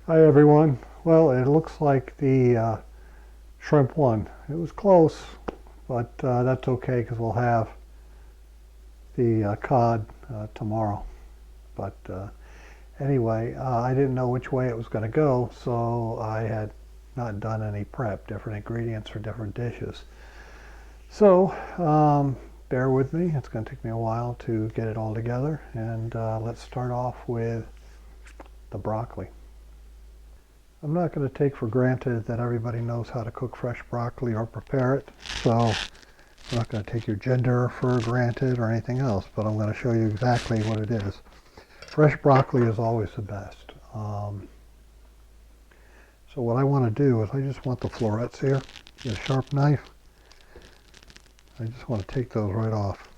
Hi everyone. Well, it looks like the shrimp won. It was close, but that's okay because we'll have the cod tomorrow. But anyway, I didn't know which way it was going to go, so I had not done any prep, different ingredients for different dishes. So bear with me. It's going to take me a while to get it all together, and let's start off with the broccoli. I'm not going to take for granted that everybody knows how to cook fresh broccoli or prepare it, so I'm not going to take your gender for granted or anything else, but I'm going to show you exactly what it is. Fresh broccoli is always the best. So what I want to do is I just want the florets here, with a sharp knife. I just want to take those right off.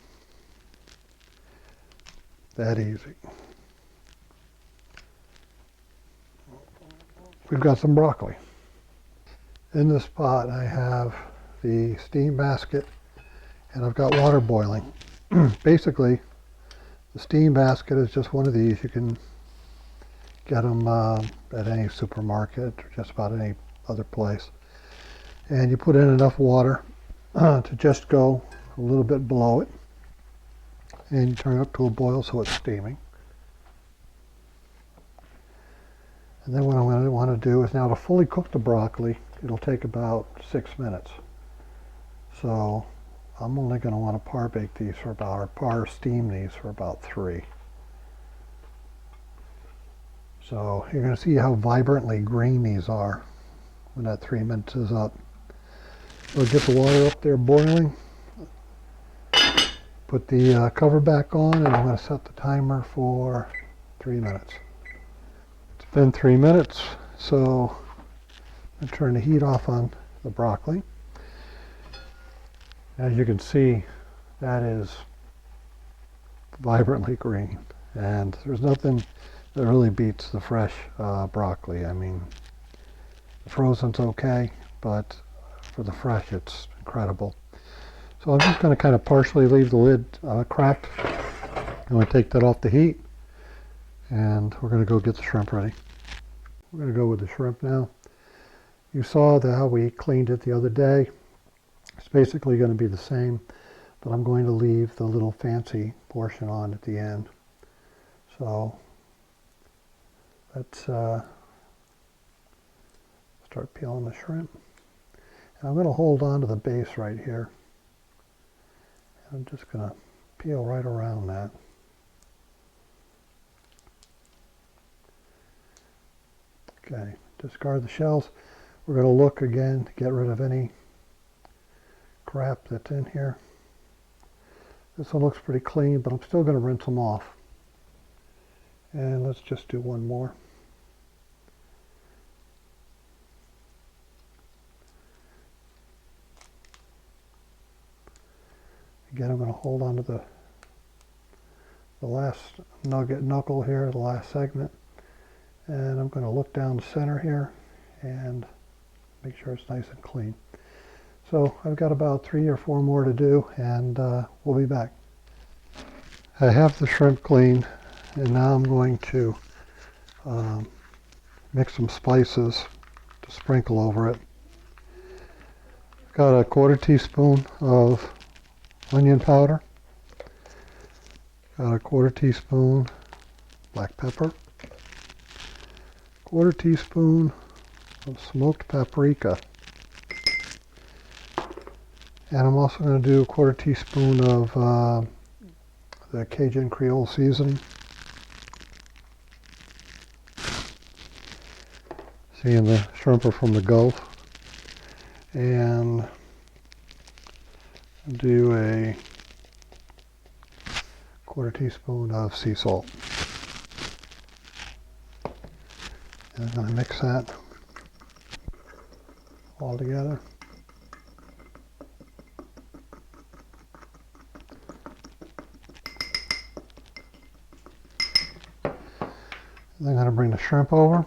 That easy. We've got some broccoli. In this pot I have the steam basket and I've got water boiling. Basically, the steam basket is just one of these. You can get them at any supermarket or just about any other place. And you put in enough water to just go a little bit below it. And you turn it up to a boil so it's steaming. And then what I'm going to want to do is now to fully cook the broccoli, it'll take about 6 minutes. So I'm only going to want to par bake these for about, or par steam these for about 3. So you're going to see how vibrantly green these are when that 3 minutes is up. So get the water up there boiling. Put the cover back on, and I'm going to set the timer for 3 minutes. It's been 3 minutes, so I'm turn the heat off on the broccoli. As you can see, that is vibrantly green, and there's nothing that really beats the fresh broccoli. I mean, the frozen's okay, but for the fresh, it's incredible. So I'm just going to kind of partially leave the lid cracked. I'm going to take that off the heat, and we're going to go get the shrimp ready. We're going to go with the shrimp now. You saw how we cleaned it the other day. It's basically going to be the same, but I'm going to leave the little fancy portion on at the end. So let's start peeling the shrimp. And I'm going to hold on to the base right here. I'm just going to peel right around that. Okay, discard the shells. We're going to look again to get rid of any crap that's in here. This one looks pretty clean, but I'm still going to rinse them off. And let's just do one more. Again, I'm going to hold on to the last knuckle here, the last segment. And I'm going to look down the center here and make sure it's nice and clean. So I've got about 3 or 4 more to do, and we'll be back. I have the shrimp cleaned, and now I'm going to mix some spices to sprinkle over it. I've got a 1/4 teaspoon of onion powder, got a 1/4 teaspoon black pepper, 1/4 teaspoon of smoked paprika, and I'm also going to do a 1/4 teaspoon of the Cajun Creole seasoning. Seeing the shrimp are from the Gulf. And do a 1/4 teaspoon of sea salt. And I'm going to mix that all together. And I'm going to bring the shrimp over.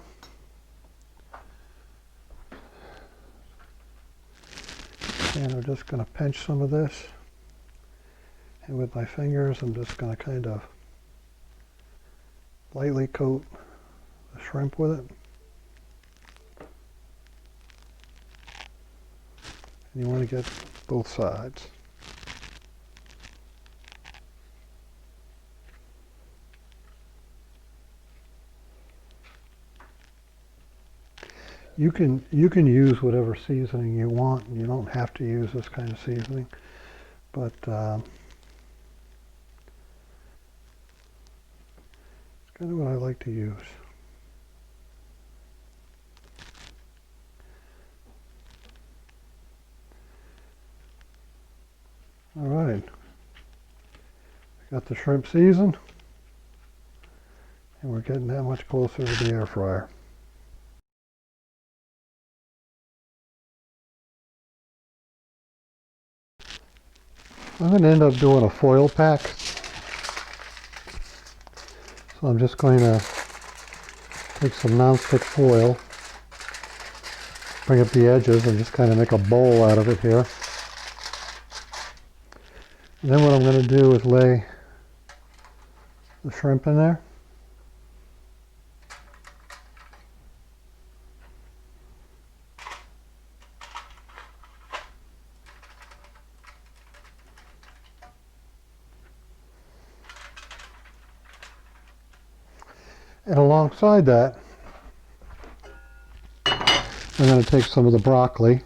And I'm just going to pinch some of this. And with my fingers, I'm just going to kind of lightly coat the shrimp with it. and you want to get both sides. You can use whatever seasoning you want. You don't have to use this kind of seasoning, but it's kind of what I like to use. All right, got the shrimp seasoned, and we're getting that much closer to the air fryer. I'm going to end up doing a foil pack. So I'm just going to take some nonstick foil, bring up the edges, and just kind of make a bowl out of it here. And then what I'm going to do is lay the shrimp in there. And alongside that, I'm going to take some of the broccoli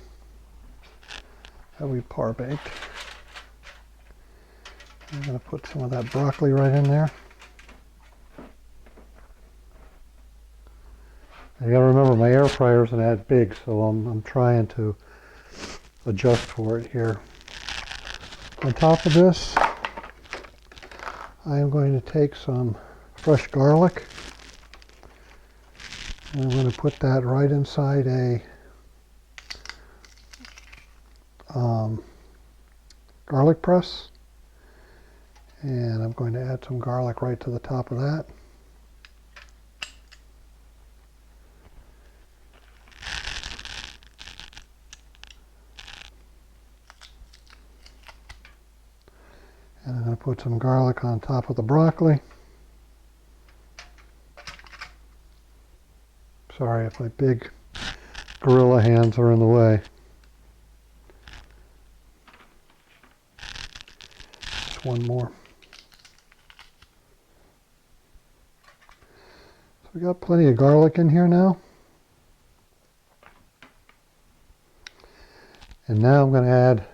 that we par-baked. I'm going to put some of that broccoli right in there. You got to remember, my air fryer isn't that big, so I'm trying to adjust for it here. On top of this, I am going to take some fresh garlic, and I'm going to put that right inside a garlic press, and I'm going to add some garlic right to the top of that. And I'm going to put some garlic on top of the broccoli. Sorry if my big gorilla hands are in the way. Just one more. So we got plenty of garlic in here now. And now I'm going to add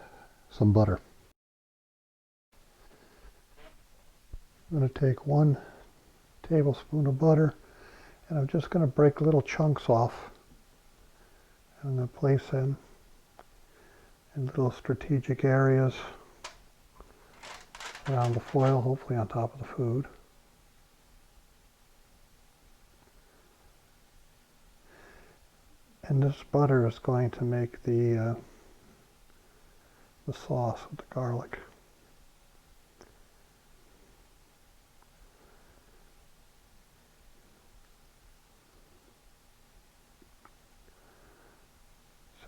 some butter. I'm going to take 1 tablespoon of butter, and I'm just going to break little chunks off. I'm going to place them in little strategic areas around the foil, hopefully on top of the food. And this butter is going to make the sauce with the garlic.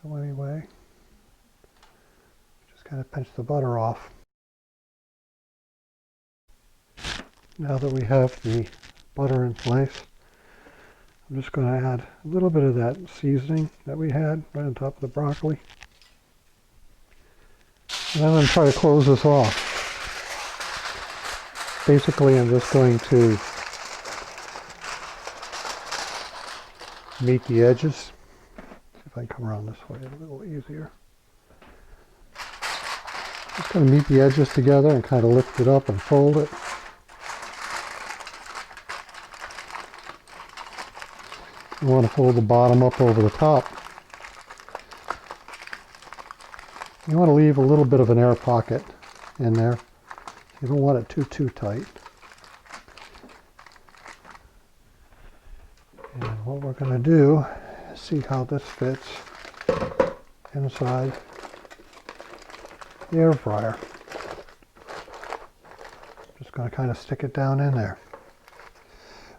So anyway, just kind of pinch the butter off. Now that we have the butter in place, I'm just going to add a little bit of that seasoning that we had right on top of the broccoli. And I'm going to try to close this off. Basically, I'm just going to meet the edges. See if I can come around this way a little easier. Just going to meet the edges together and kind of lift it up and fold it. You want to fold the bottom up over the top. You want to leave a little bit of an air pocket in there. You don't want it too tight. And what we're going to do is see how this fits inside the air fryer. Just going to kind of stick it down in there.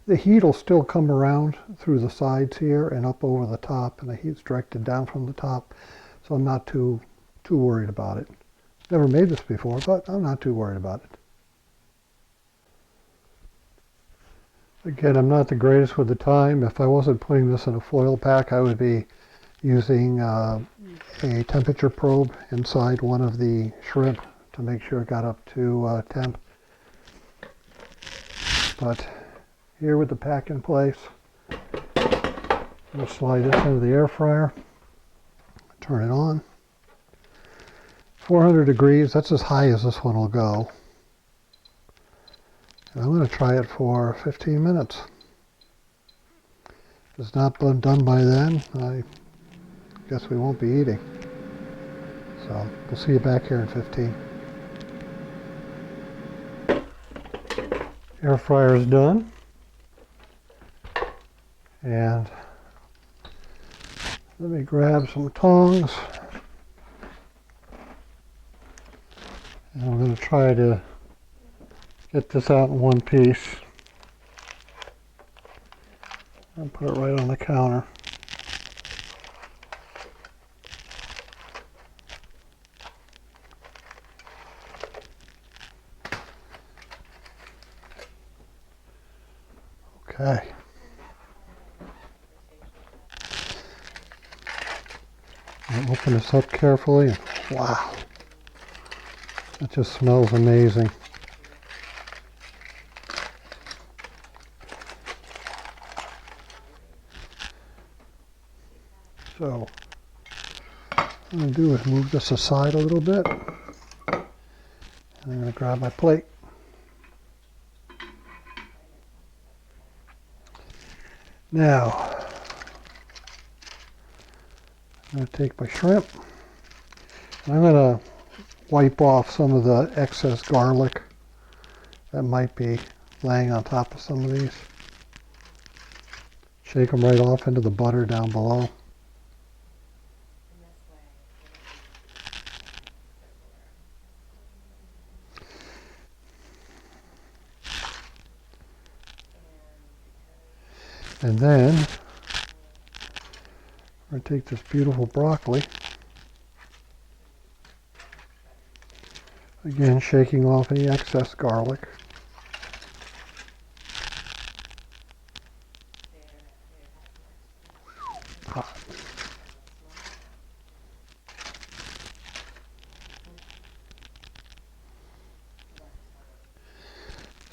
The heat will still come around through the sides here and up over the top, and the heat's directed down from the top, so I'm not too worried about it. Never made this before, but I'm not too worried about it. Again, I'm not the greatest with the time. If I wasn't putting this in a foil pack, I would be, using a temperature probe inside one of the shrimp to make sure it got up to temp. But here with the pack in place, we'll slide this into the air fryer, turn it on. 400 degrees, that's as high as this one will go. And I'm going to try it for 15 minutes. If it's not done by then, I guess we won't be eating. So we'll see you back here in 15. Air fryer is done. And let me grab some tongs. And I'm going to try to get this out in one piece. And put it right on the counter. Okay. I'll open this up carefully. And wow. It just smells amazing. So, what I'm going to do is move this aside a little bit. And I'm going to grab my plate. Now, I'm going to take my shrimp. And I'm going to wipe off some of the excess garlic that might be laying on top of some of these. Shake them right off into the butter down below. And then I'm going to take this beautiful broccoli. Again, shaking off any excess garlic. Hot.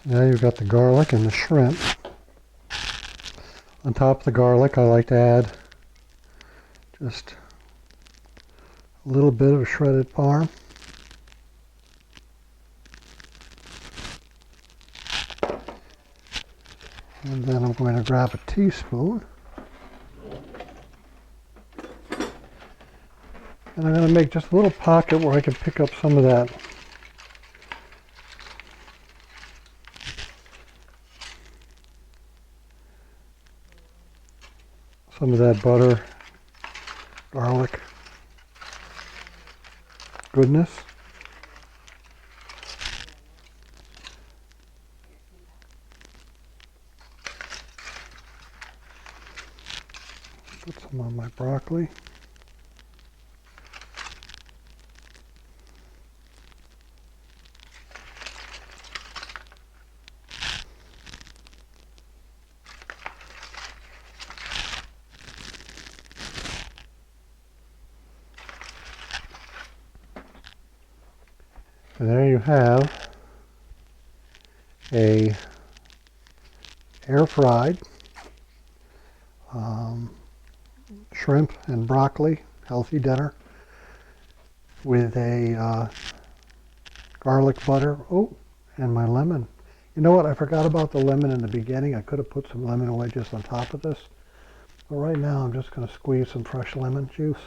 Now you've got the garlic and the shrimp. On top of the garlic, I like to add just a little bit of shredded parm. And then I'm going to grab a teaspoon. And I'm going to make just a little pocket where I can pick up some of that butter, garlic goodness. Put some on my broccoli. And there you have a air-fried shrimp and broccoli healthy dinner with a garlic butter. Oh, and my lemon. You know what? I forgot about the lemon in the beginning. I could have put some lemon wedges on top of this. But right now I'm just going to squeeze some fresh lemon juice.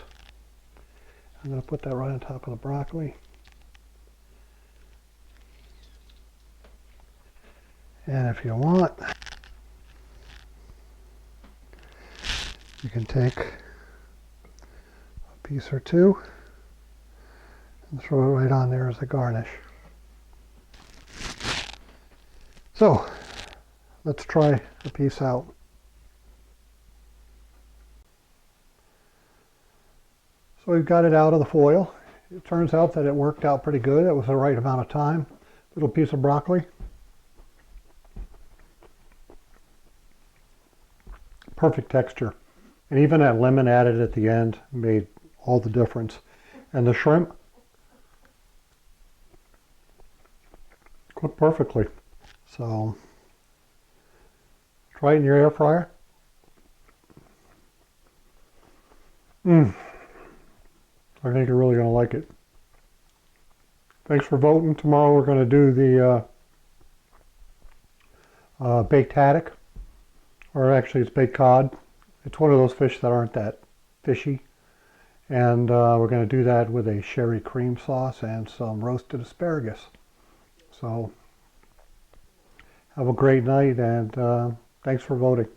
I'm going to put that right on top of the broccoli. And if you want, you can take a piece or two and throw it right on there as a garnish. So, let's try a piece out. So we've got it out of the foil. It turns out that it worked out pretty good. It was the right amount of time. Little piece of broccoli. Perfect texture. And even that lemon added at the end made all the difference. And the shrimp cooked perfectly. So try it in your air fryer. I think you're really going to like it. Thanks for voting. Tomorrow we're going to do the baked haddock, or actually it's baked cod. It's one of those fish that aren't that fishy. And we're going to do that with a sherry cream sauce and some roasted asparagus. So have a great night, and thanks for voting.